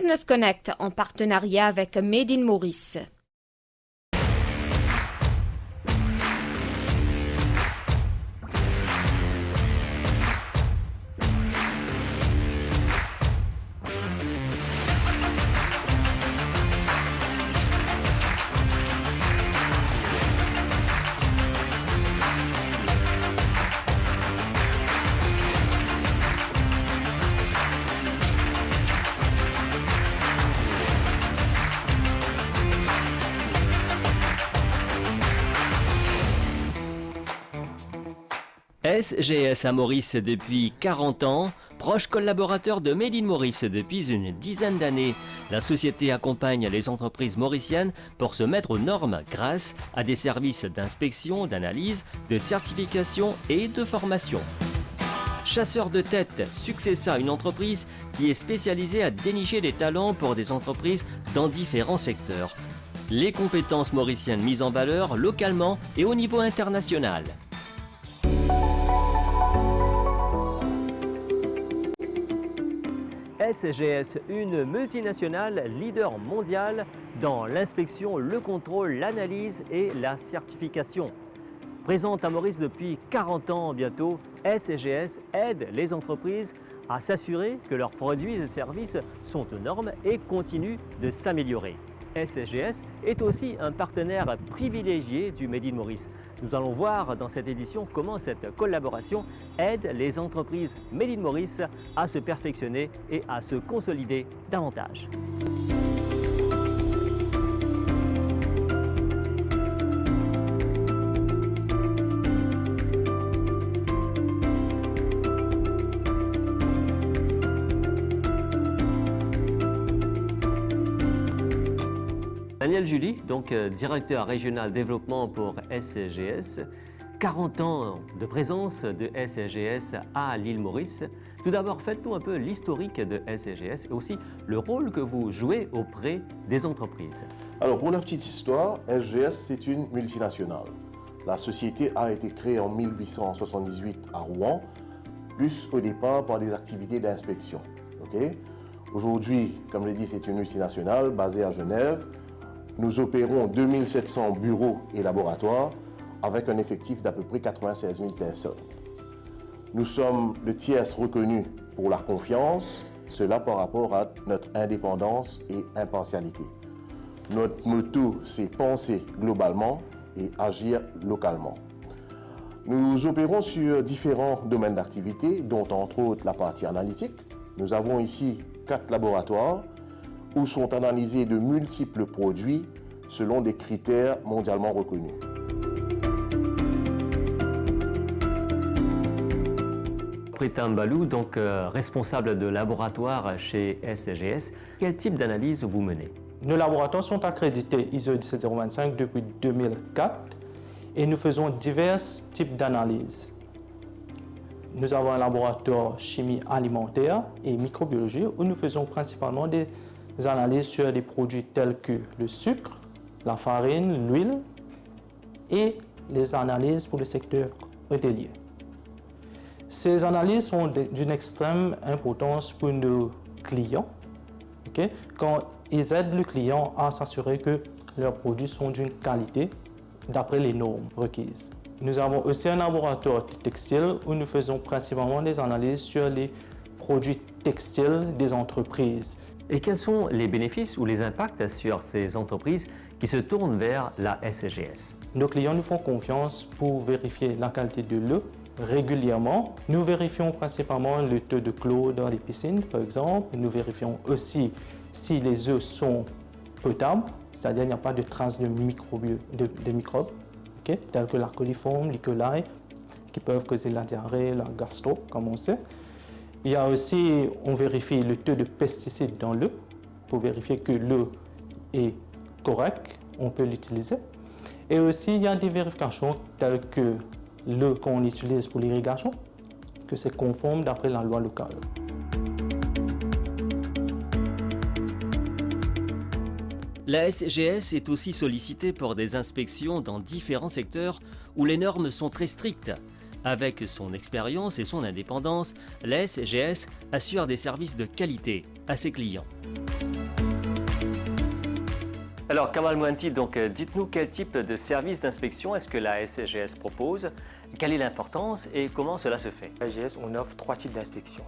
Business Connect en partenariat avec Made in Maurice. SGS à Maurice depuis 40 ans, proche collaborateur de Made in Maurice depuis une dizaine d'années. La société accompagne les entreprises mauriciennes pour se mettre aux normes grâce à des services d'inspection, d'analyse, de certification et de formation. Chasseur de tête, Successa, une entreprise qui est spécialisée à dénicher des talents pour des entreprises dans différents secteurs. Les compétences mauriciennes mises en valeur localement et au niveau international. SGS, une multinationale leader mondiale dans l'inspection, le contrôle, l'analyse et la certification. Présente à Maurice depuis 40 ans bientôt, SGS aide les entreprises à s'assurer que leurs produits et services sont aux normes et continuent de s'améliorer. SGS est aussi un partenaire privilégié du Made in Maurice. Nous allons voir dans cette édition comment cette collaboration aide les entreprises Made in Maurice à se perfectionner et à se consolider davantage. Daniel Julie, donc directeur régional développement pour SGS, 40 ans de présence de SGS à l'île Maurice. Tout d'abord, faites-nous un peu l'historique de SGS et aussi le rôle que vous jouez auprès des entreprises. Alors, pour la petite histoire, SGS, c'est une multinationale. La société a été créée en 1878 à Rouen, plus au départ par des activités d'inspection. Okay? Aujourd'hui, comme je l'ai dit, c'est une multinationale basée à Genève. Nous opérons 2700 bureaux et laboratoires avec un effectif d'à peu près 96 000 personnes. Nous sommes le tiers reconnu pour la confiance, cela par rapport à notre indépendance et impartialité. Notre motto, c'est penser globalement et agir localement. Nous opérons sur différents domaines d'activité, dont entre autres la partie analytique. Nous avons ici 4 laboratoires où sont analysés de multiples produits selon des critères mondialement reconnus. Pritam Balou, donc responsable de laboratoire chez SGS, quel type d'analyse vous menez? Nos laboratoires sont accrédités ISO 17025 depuis 2004 et nous faisons divers types d'analyses. Nous avons un laboratoire chimie alimentaire et microbiologie où nous faisons principalement des analyses sur des produits tels que le sucre, la farine, l'huile et les analyses pour le secteur hôtelier. Ces analyses sont d'une extrême importance pour nos clients, okay, quand ils aident le client à s'assurer que leurs produits sont d'une qualité d'après les normes requises. Nous avons aussi un laboratoire textile où nous faisons principalement des analyses sur les produits textiles des entreprises. Et quels sont les bénéfices ou les impacts sur ces entreprises qui se tournent vers la SGS? Nos clients nous font confiance pour vérifier la qualité de l'eau régulièrement. Nous vérifions principalement le taux de chlore dans les piscines, par exemple. Nous vérifions aussi si les eaux sont potables, c'est-à-dire qu'il n'y a pas de traces de microbes, okay, tels que la coliforme, l'E. coli, qui peuvent causer la diarrhée, la gastro, comme on sait. Il y a aussi, on vérifie le taux de pesticides dans l'eau pour vérifier que l'eau est correcte, on peut l'utiliser. Et aussi, il y a des vérifications telles que l'eau qu'on utilise pour l'irrigation, que c'est conforme d'après la loi locale. La SGS est aussi sollicitée pour des inspections dans différents secteurs où les normes sont très strictes. Avec son expérience et son indépendance, la SGS assure des services de qualité à ses clients. Alors Kamal Mouanti, donc dites-nous quel type de service d'inspection est-ce que la SGS propose, quelle est l'importance et comment cela se fait? À SGS, on offre 3 types d'inspections.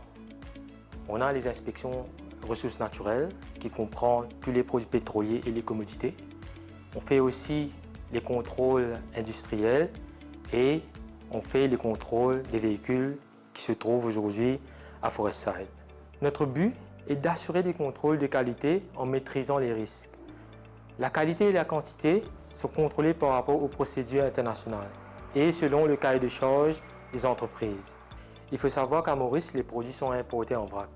On a les inspections ressources naturelles qui comprend tous les produits pétroliers et les commodités. On fait aussi les contrôles industriels et on fait les contrôles des véhicules qui se trouvent aujourd'hui à Forestside. Notre but est d'assurer des contrôles de qualité en maîtrisant les risques. La qualité et la quantité sont contrôlées par rapport aux procédures internationales et selon le cahier de charge des entreprises. Il faut savoir qu'à Maurice, les produits sont importés en vrac.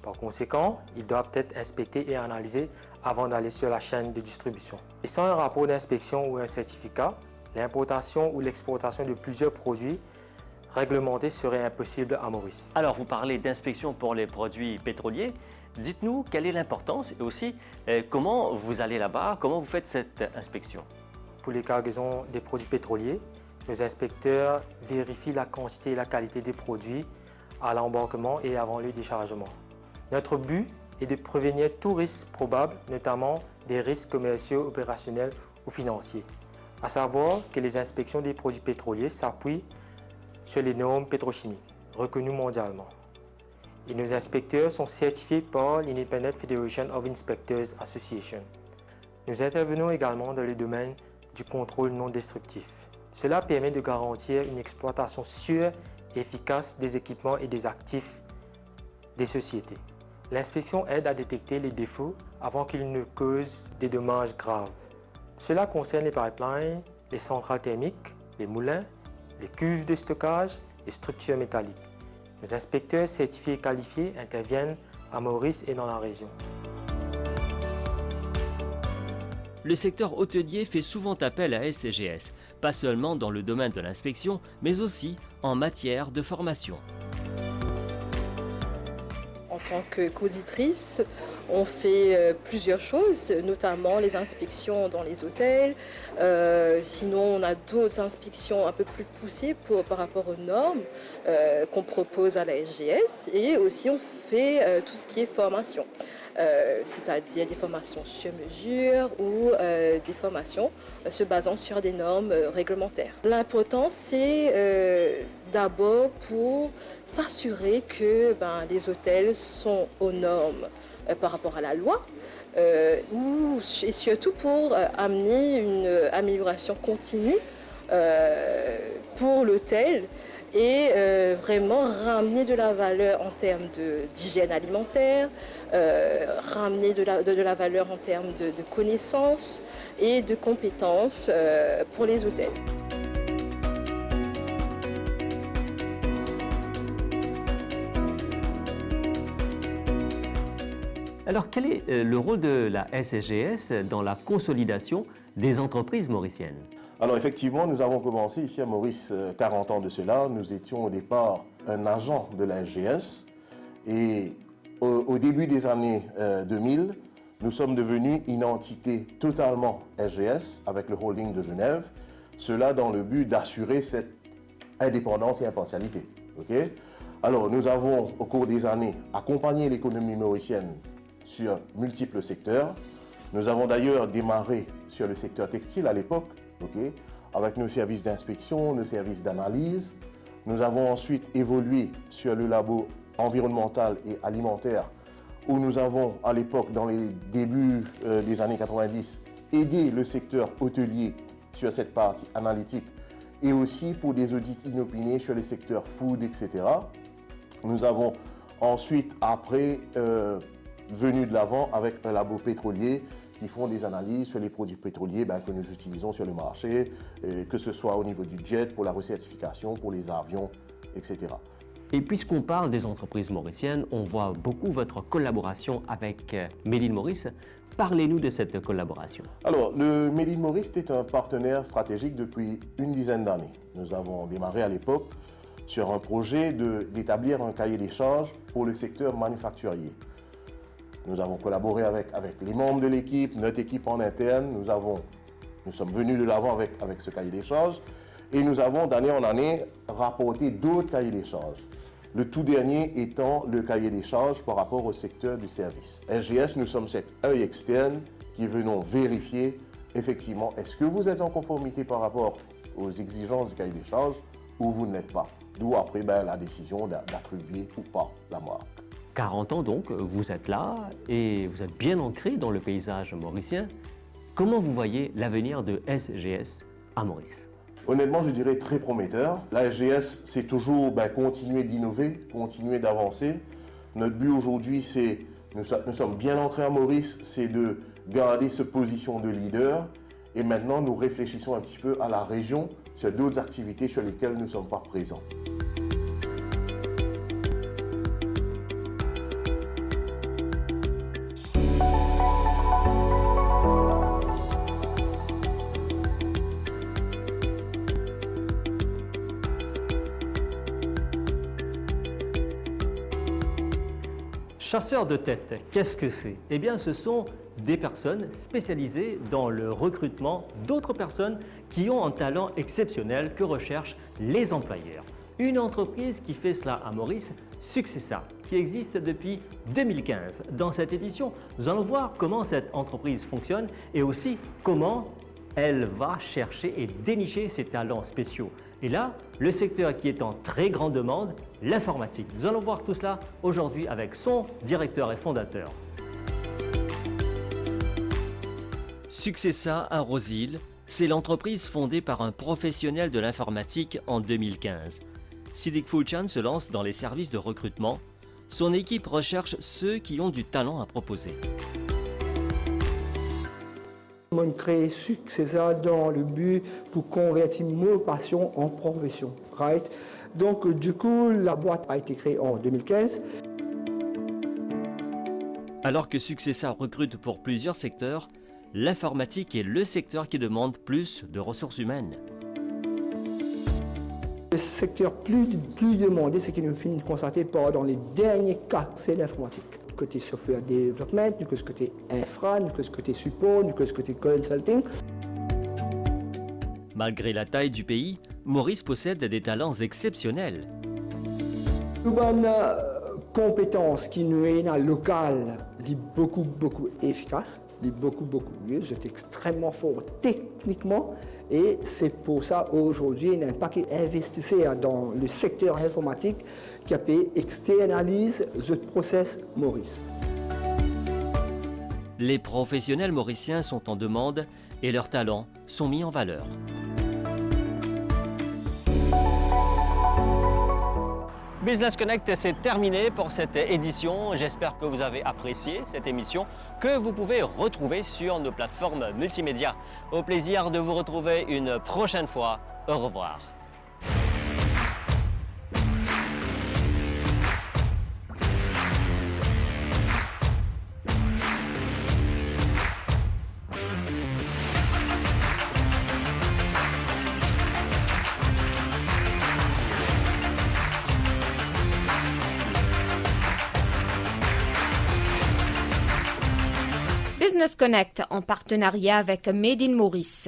Par conséquent, ils doivent être inspectés et analysés avant d'aller sur la chaîne de distribution. Et sans un rapport d'inspection ou un certificat, l'importation ou l'exportation de plusieurs produits réglementés serait impossible à Maurice. Alors vous parlez d'inspection pour les produits pétroliers. Dites-nous quelle est l'importance et aussi comment vous allez là-bas, comment vous faites cette inspection? Pour les cargaisons des produits pétroliers, nos inspecteurs vérifient la quantité et la qualité des produits à l'embarquement et avant le déchargement. Notre but est de prévenir tout risque probable, notamment des risques commerciaux, opérationnels ou financiers. À savoir que les inspections des produits pétroliers s'appuient sur les normes pétrochimiques, reconnues mondialement. Et nos inspecteurs sont certifiés par l'Independent Federation of Inspectors Association. Nous intervenons également dans le domaine du contrôle non destructif. Cela permet de garantir une exploitation sûre et efficace des équipements et des actifs des sociétés. L'inspection aide à détecter les défauts avant qu'ils ne causent des dommages graves. Cela concerne les pipelines, les centrales thermiques, les moulins, les cuves de stockage, les structures métalliques. Les inspecteurs certifiés et qualifiés interviennent à Maurice et dans la région. Le secteur hôtelier fait souvent appel à SGS, pas seulement dans le domaine de l'inspection, mais aussi en matière de formation. En tant que causitrice, on fait plusieurs choses, notamment les inspections dans les hôtels. Sinon, on a d'autres inspections un peu plus poussées par rapport aux normes qu'on propose à la SGS. Et aussi, on fait tout ce qui est formation, c'est-à-dire des formations sur mesure ou des formations se basant sur des normes réglementaires. L'important, c'est d'abord pour s'assurer que les hôtels sont aux normes par rapport à la loi et surtout pour amener une amélioration continue pour l'hôtel et vraiment ramener de la valeur en termes d'hygiène alimentaire, ramener de la valeur en termes de connaissances et de compétences pour les hôtels. Alors quel est le rôle de la SGS dans la consolidation des entreprises mauriciennes? Alors effectivement, nous avons commencé ici à Maurice 40 ans de cela. Nous étions au départ un agent de la SGS et au début des années 2000, nous sommes devenus une entité totalement SGS avec le holding de Genève, cela dans le but d'assurer cette indépendance et impartialité. Okay? Alors nous avons au cours des années accompagné l'économie mauricienne sur multiples secteurs. Nous avons d'ailleurs démarré sur le secteur textile à l'époque, avec nos services d'inspection, nos services d'analyse. Nous avons ensuite évolué sur le labo environnemental et alimentaire, où nous avons à l'époque, dans les débuts des années 90, aidé le secteur hôtelier sur cette partie analytique et aussi pour des audits inopinés sur les secteurs food, etc. Nous avons ensuite, après, venu de l'avant avec un labo pétrolier qui font des analyses sur les produits pétroliers que nous utilisons sur le marché, que ce soit au niveau du jet, pour la recertification, pour les avions, etc. Et puisqu'on parle des entreprises mauriciennes, on voit beaucoup votre collaboration avec Made in Maurice. Parlez-nous de cette collaboration. Alors, le Made in Maurice est un partenaire stratégique depuis une dizaine d'années. Nous avons démarré à l'époque sur un projet d'établir un cahier des charges pour le secteur manufacturier. Nous avons collaboré avec les membres de l'équipe, notre équipe en interne. Nous sommes venus de l'avant avec ce cahier des charges et nous avons d'année en année rapporté d'autres cahiers des charges. Le tout dernier étant le cahier des charges par rapport au secteur du service. SGS, nous sommes cet œil externe qui venons vérifier effectivement est-ce que vous êtes en conformité par rapport aux exigences du cahier des charges ou vous ne l'êtes pas. D'où après la décision d'attribuer ou pas la marque. 40 ans donc, vous êtes là et vous êtes bien ancré dans le paysage mauricien. Comment vous voyez l'avenir de SGS à Maurice? Honnêtement, je dirais très prometteur. La SGS, c'est toujours continuer d'innover, continuer d'avancer. Notre but aujourd'hui, c'est, nous sommes bien ancrés à Maurice, c'est de garder cette position de leader. Et maintenant, nous réfléchissons un petit peu à la région sur d'autres activités sur lesquelles nous ne sommes pas présents. Chasseurs de tête, qu'est-ce que c'est? Eh bien, ce sont des personnes spécialisées dans le recrutement d'autres personnes qui ont un talent exceptionnel que recherchent les employeurs. Une entreprise qui fait cela à Maurice, Successa, qui existe depuis 2015. Dans cette édition, nous allons voir comment cette entreprise fonctionne et aussi comment elle va chercher et dénicher ses talents spéciaux. Et là, le secteur qui est en très grande demande, l'informatique. Nous allons voir tout cela aujourd'hui avec son directeur et fondateur. Successa à Rosille, c'est l'entreprise fondée par un professionnel de l'informatique en 2015. Sidik Fulchan se lance dans les services de recrutement. Son équipe recherche ceux qui ont du talent à proposer. On a créé Successa dans le but pour convertir nos passions en profession. Right? Donc, du coup, la boîte a été créée en 2015. Alors que Successa recrute pour plusieurs secteurs, l'informatique est le secteur qui demande plus de ressources humaines. Le secteur plus demandé, c'est que nous finissons de constater dans les derniers cas, c'est l'informatique. Côté software development, du côté infra, du côté support, du côté consulting. Malgré la taille du pays, Maurice possède des talents exceptionnels. Une bonne compétence qui nous est locale, est beaucoup efficace, est beaucoup mieux, c'est extrêmement fort techniquement et c'est pour ça aujourd'hui il y a un paquet investisseur dans le secteur informatique qui a pu externaliser le process Maurice. Les professionnels mauriciens sont en demande et leurs talents sont mis en valeur. Business Connect, c'est terminé pour cette édition. J'espère que vous avez apprécié cette émission que vous pouvez retrouver sur nos plateformes multimédia. Au plaisir de vous retrouver une prochaine fois. Au revoir. Business Connect en partenariat avec Made in Maurice.